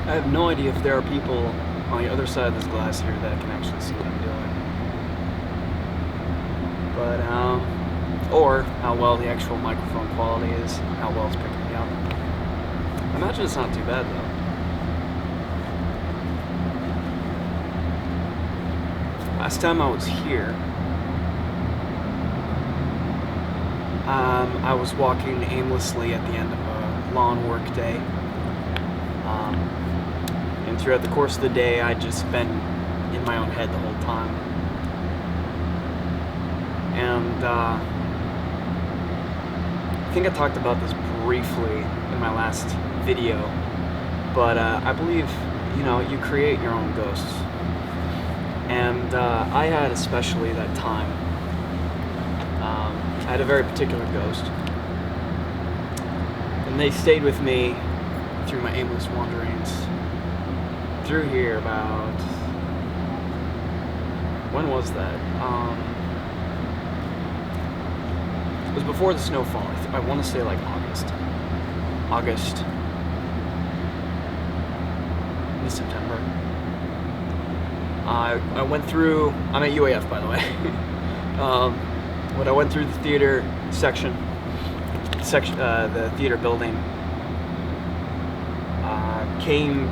I have no idea if there are people on the other side of this glass here that can actually see what I'm doing. Or how well the actual microphone quality is, how well it's picking me up. I imagine it's not too bad though. Last time I was here, I was walking aimlessly at the end of a long work day. And throughout the course of the day, I'd just been in my own head the whole time. And I think I talked about this briefly in my last video, but I believe, you create your own ghosts. And I had especially that time. I had a very particular ghost. And they stayed with me through my aimless wanderings through here about... When was that? It was before the snowfall. I want to say like August. In September. I went through... I'm at UAF, by the way. When I went through the theater section, the theater building, came...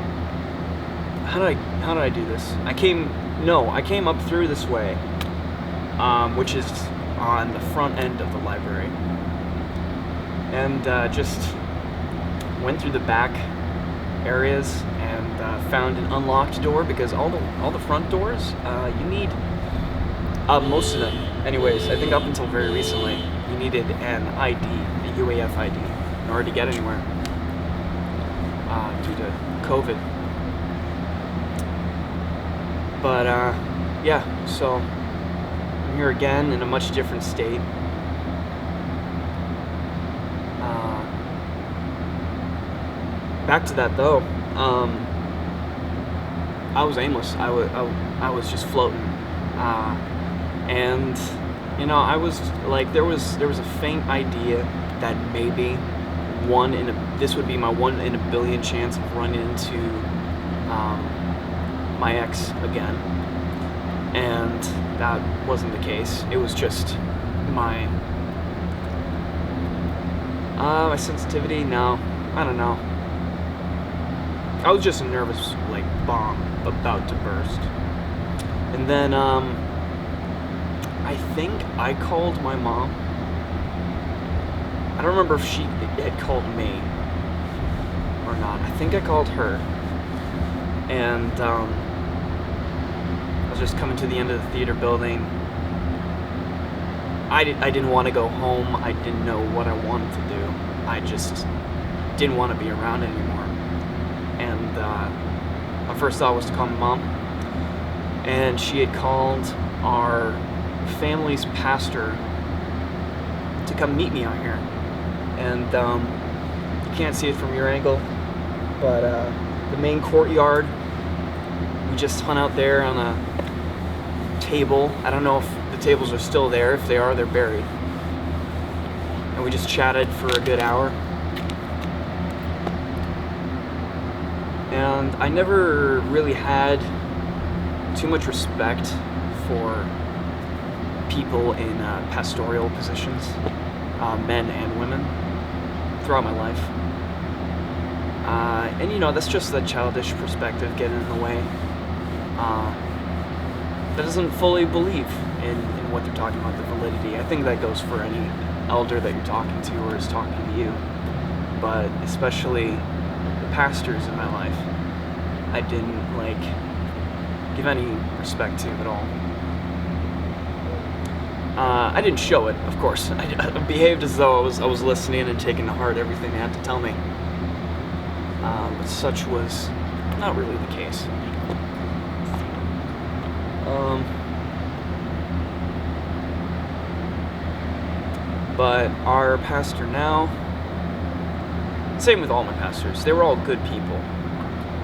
How did I do this? I came up through this way, which is on the front end of the library, and just went through the back areas and found an unlocked door, because all the front doors, you need, most of them anyways, I think up until very recently, you needed an ID, a UAF ID, in order to get anywhere, due to COVID. But yeah, so I'm here again in a much different state. Back to that though, I was aimless. I was just floating, and I was like, there was a faint idea that maybe this would be my 1 in a billion chance of running into my ex again, and that wasn't the case. It was just my sensitivity. No, I don't know. I was just a nervous, like, bomb about to burst. And then, I think I called my mom. I don't remember if she had called me or not. I think I called her. And, I was just coming to the end of the theater building. I didn't want to go home. I didn't know what I wanted to do. I just didn't want to be around anymore. And my first thought was to call my mom, and she had called our family's pastor to come meet me out here. And you can't see it from your angle, but the main courtyard, we just hung out there on a table. I don't know if the tables are still there. If they are, they're buried. And we just chatted for a good hour. And I never really had too much respect for people in pastoral positions, men and women, throughout my life. And that's just the childish perspective getting in the way. That doesn't fully believe in what they're talking about, the validity. I think that goes for any elder that you're talking to or is talking to you. But especially pastors in my life, I didn't give any respect to at all. I didn't show it, of course. I behaved as though I was listening and taking to heart everything they had to tell me. But such was not really the case. But our pastor now, same with all my pastors, they were all good people.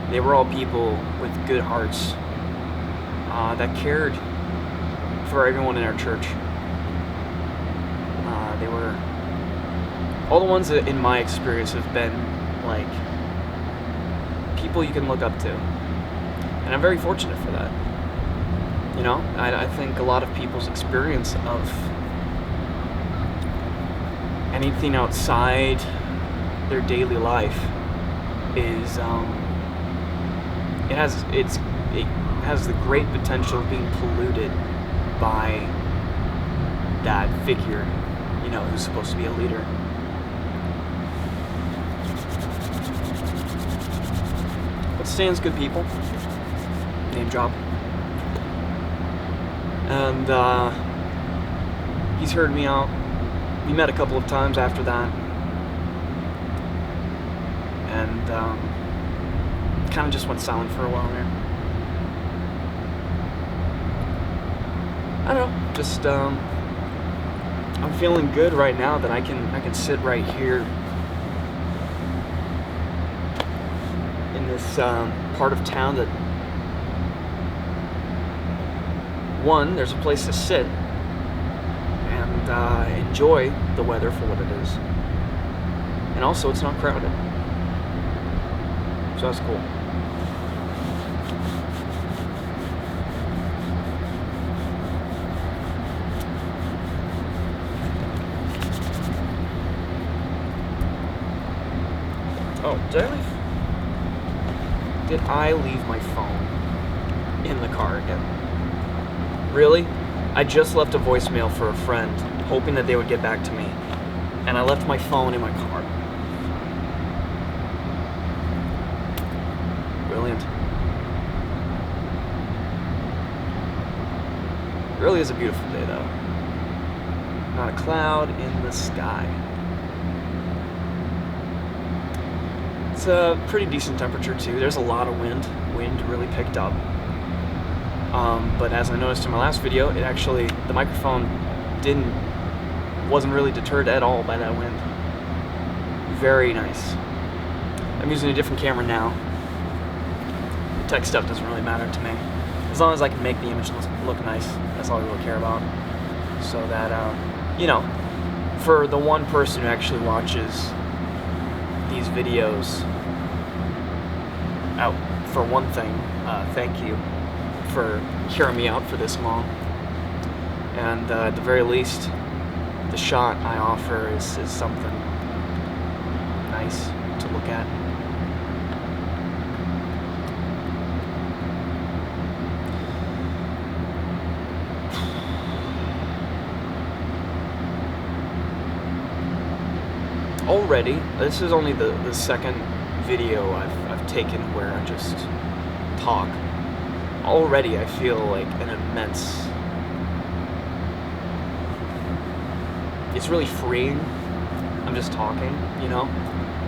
They were all people with good hearts that cared for everyone in our church. They were... All the ones that, in my experience, have been, people you can look up to. And I'm very fortunate for that. You know, I think a lot of people's experience of anything outside their daily life is it has the great potential of being polluted by that figure, you know, who's supposed to be a leader. But Stan's good people. Name drop. And he's heard me out. We met a couple of times after that. And kind of just went silent for a while there. I don't know, just I'm feeling good right now that I can sit right here in this part of town that, one, there's a place to sit and enjoy the weather for what it is, and also it's not crowded, so that's cool. Oh, did I leave my phone in the car again? Really? I just left a voicemail for a friend, hoping that they would get back to me, and I left my phone in my car. Brilliant. It really is a beautiful day, though. Not a cloud in the sky. It's a pretty decent temperature too. There's a lot of wind. Wind really picked up. But as I noticed in my last video, it actually, the microphone wasn't really deterred at all by that wind. Very nice. I'm using a different camera now. The tech stuff doesn't really matter to me. As long as I can make the image look nice, that's all I really care about. So that, you know, for the one person who actually watches these videos out, for one thing, thank you for hearing me out for this long. And at the very least, the shot I offer is something nice to look at. Already, this is only the second video I've taken where I just talk. Already I feel like an immense... It's really freeing. I'm just talking, you know?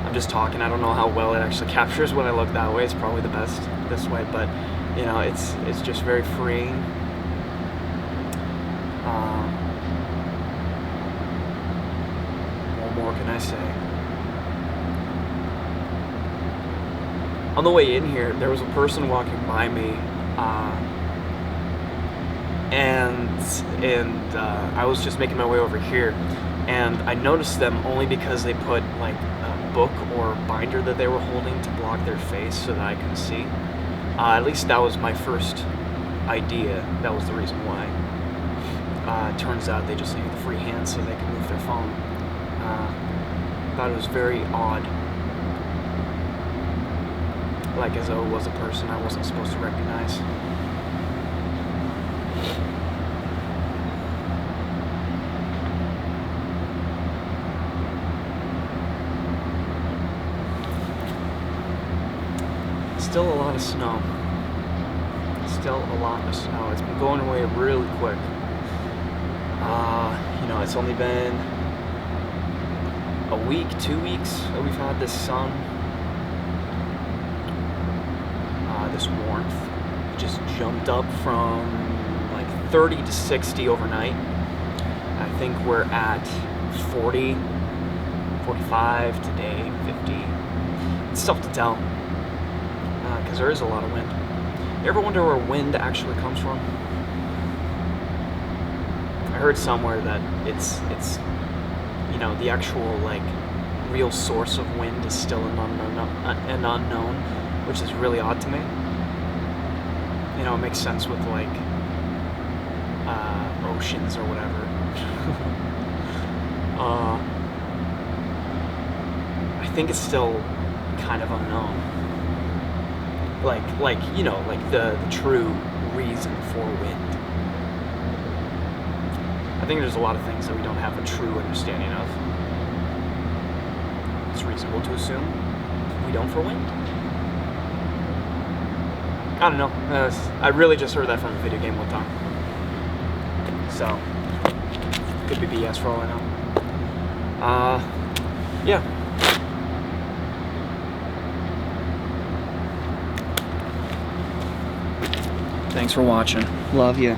I'm just talking. I don't know how well it actually captures when I look that way. It's probably the best this way, but, you know, it's just very freeing. What more can I say? On the way in here, there was a person walking by me, and I was just making my way over here, and I noticed them only because they put like a book or binder that they were holding to block their face so that I couldn't see. At least that was my first idea. That was the reason why. Turns out they just needed the free hand so they could move their phone. Thought it was very odd. Like as though it was a person I wasn't supposed to recognize. Still a lot of snow. Still a lot of snow. It's been going away really quick. You know, it's only been a week, 2 weeks that we've had this sun. This warmth just jumped up from like 30 to 60 overnight. I think we're at 40, 45 today, 50. It's tough to tell because there is a lot of wind. You ever wonder where wind actually comes from? I heard somewhere that it's you know, the actual like real source of wind is still an unknown. which is really odd to me. You know, it makes sense with like oceans or whatever. I think it's still kind of unknown. Like you know, like the true reason for wind. I think there's a lot of things that we don't have a true understanding of. It's reasonable to assume we don't for wind. I don't know. I really just heard that from a video game one time. So, could be BS for all I know. Yeah. Thanks for watching. Love you.